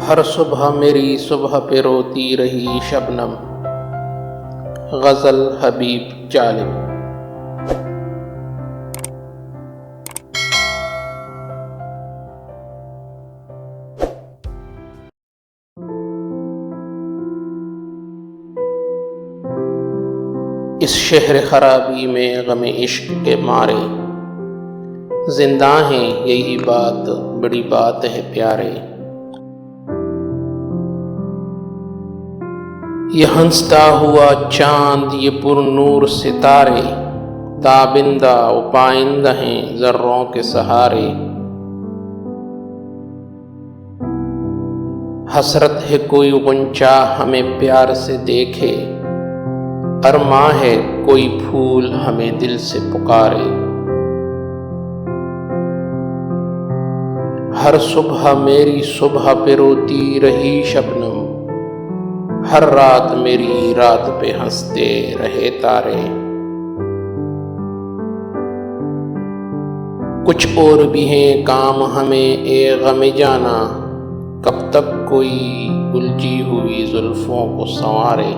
हर सुबह मेरी सुबह पे रोती रही शबनम। गज़ल हबीब जालिम। इस शहर खराबी में गम इश्क के मारे, जिंदा हैं यही बात बड़ी बात है प्यारे। ये हंसता हुआ चांद ये पुरनूर सितारे, ताबिंदा व पाइंदा हैं जर्रों के सहारे। हसरत है कोई गुंचा हमें प्यार से देखे, अरमां है कोई फूल हमें दिल से पुकारे। हर सुबह मेरी सुबह पे रोती रही शबनम, हर रात मेरी रात पे हंसते रहे तारे। कुछ और भी हैं काम हमें ए गम जाना, कब तक कोई उलझी हुई जुल्फों को संवारे।